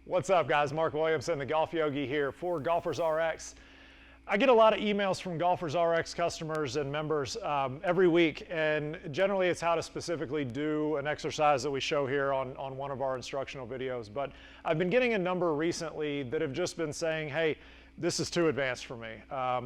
What's up, guys? Mark Williamson, the Golf Yogi here for Golfers RX. I get a lot of emails from Golfers RX customers and members every week, and generally it's how to specifically do an exercise that we show here on one of our instructional videos. But I've been getting a number recently that have just been saying, hey, this is too advanced for me.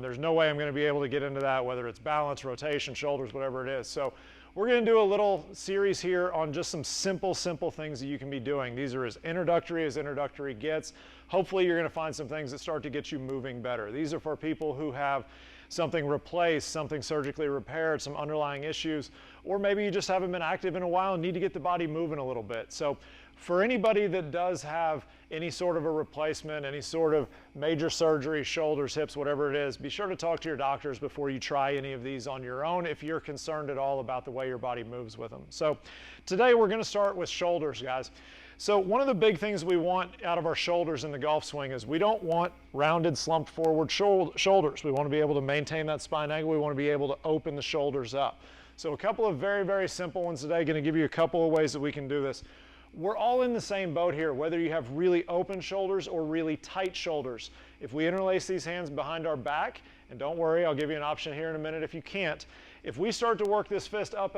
There's no way I'm going to be able to get into that, whether it's balance, rotation, shoulders, whatever it is. So we're going to do a little series here on just some simple things that you can be doing. These are as introductory gets. Hopefully you're going to find some things that start to get you moving better. These are for people who have something replaced, something surgically repaired, some underlying issues, or maybe you just haven't been active in a while and need to get the body moving a little bit. So for anybody that does have any sort of a replacement, any sort of major surgery, shoulders, hips, whatever it is, be sure to talk to your doctors before you try any of these on your own if you're concerned at all about the way your body moves with them. So today we're going to start with shoulders, guys. So one of the big things we want out of our shoulders in the golf swing is we don't want rounded, slumped forward shoulders. We want to be able to maintain that spine angle. We want to be able to open the shoulders up. So a couple of very simple ones today. Going to give you a couple of ways that we can do this. We're all in the same boat here, whether you have really open shoulders or really tight shoulders. If we interlace these hands behind our back, and don't worry, I'll give you an option here in a minute if you can't. If we start to work this fist up,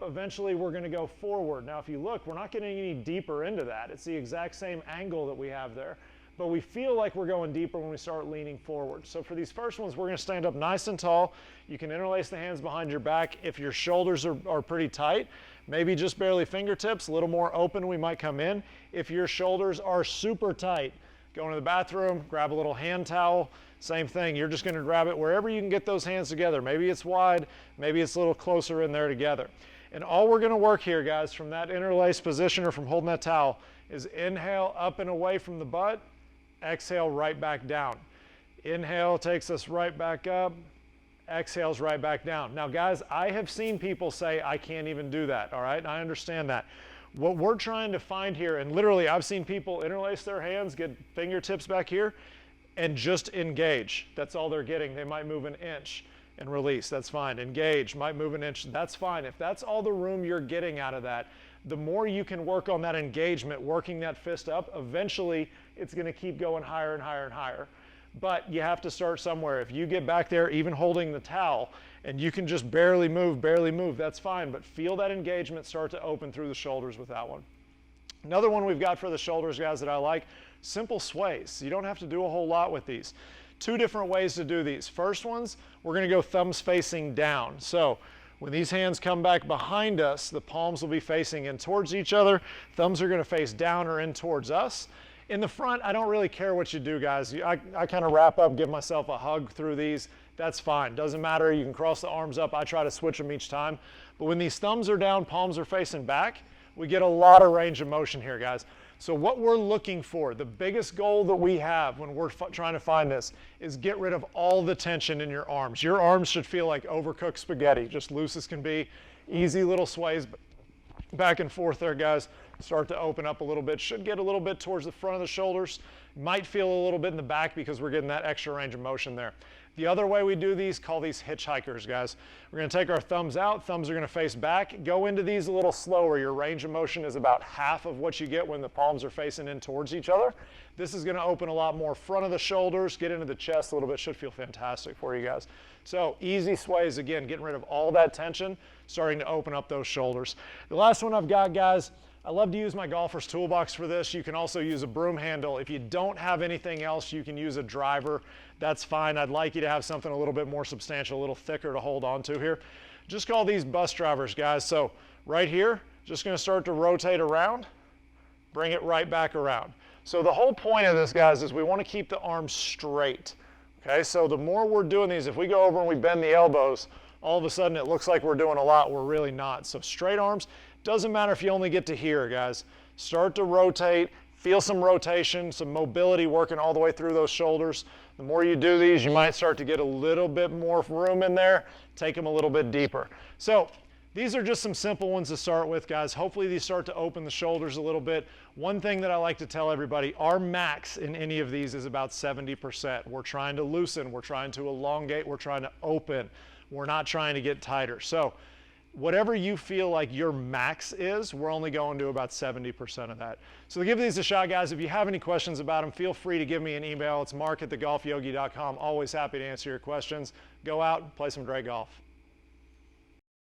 eventually we're going to go forward. Now, if you look, we're not getting any deeper into that. It's the exact same angle that we have there, but we feel like we're going deeper when we start leaning forward. So for these first ones, we're going to stand up nice and tall. You can interlace the hands behind your back. If your shoulders are pretty tight, maybe just barely fingertips, a little more open, we might come in. If your shoulders are super tight, go into the bathroom, grab a little hand towel, same thing. You're just going to grab it wherever you can get those hands together. Maybe it's wide, maybe it's a little closer in there together. And all we're going to work here, guys, from that interlaced position or from holding that towel is inhale up and away from the butt, exhale right back down. Inhale takes us right back up, exhales right back down. Now, guys, I have seen people say, I can't even do that, all right? And I understand that. What we're trying to find here, and literally I've seen people interlace their hands, get fingertips back here, and just engage. That's all they're getting. They might move an inch and release. That's fine. Engage, might move an inch. That's fine. If that's all the room you're getting out of that, the more you can work on that engagement, working that fist up, eventually it's going to keep going higher and higher and higher. But you have to start somewhere. If you get back there, even holding the towel, and you can just barely move, that's fine. But feel that engagement start to open through the shoulders with that one. Another one we've got for the shoulders, guys, that I like, simple sways. You don't have to do a whole lot with these. Two different ways to do these. First ones, we're going to go thumbs facing down. So when these hands come back behind us, the palms will be facing in towards each other. Thumbs are going to face down or in towards us. In the front, I don't really care what you do, guys. I kind of wrap up, give myself a hug through these. That's fine. Doesn't matter. You can cross the arms up. I try to switch them each time. But when these thumbs are down, palms are facing back, we get a lot of range of motion here, guys. So what we're looking for, the biggest goal that we have when we're trying to find this, is get rid of all the tension in your arms. Your arms should feel like overcooked spaghetti, just loose as can be. Easy little sways back and forth there, guys. Start to open up a little bit. Should get a little bit towards the front of the shoulders. Might feel a little bit in the back because we're getting that extra range of motion there. The other way we do these, call these hitchhikers, guys. We're going to take our thumbs out. Thumbs are going to face back. Go into these a little slower. Your range of motion is about half of what you get when the palms are facing in towards each other. This is going to open a lot more front of the shoulders, get into the chest a little bit. Should feel fantastic for you guys. So easy sways, again, getting rid of all that tension, starting to open up those shoulders. The last one I've got, guys, I love to use my golfer's toolbox for this. You can also use a broom handle. If you don't have anything else, you can use a driver. That's fine. I'd like you to have something a little bit more substantial, a little thicker to hold on to here. Just call these bus drivers, guys. So right here, just going to start to rotate around, bring it right back around. So the whole point of this, guys, is we want to keep the arms straight. Okay, so the more we're doing these, if we go over and we bend the elbows, all of a sudden it looks like we're doing a lot. We're really not. So straight arms. Doesn't matter if you only get to here, guys. Start to rotate, feel some rotation, some mobility working all the way through those shoulders. The more you do these, you might start to get a little bit more room in there, take them a little bit deeper. So these are just some simple ones to start with, guys. Hopefully these start to open the shoulders a little bit. One thing that I like to tell everybody, our max in any of these is about 70%. We're trying to loosen, we're trying to elongate, we're trying to open. We're not trying to get tighter. So whatever you feel like your max is, we're only going to about 70% of that. So give these a shot, guys. If you have any questions about them, feel free to give me an email. It's mark@thegolfyogi.com. Always happy to answer your questions. Go out and play some great golf.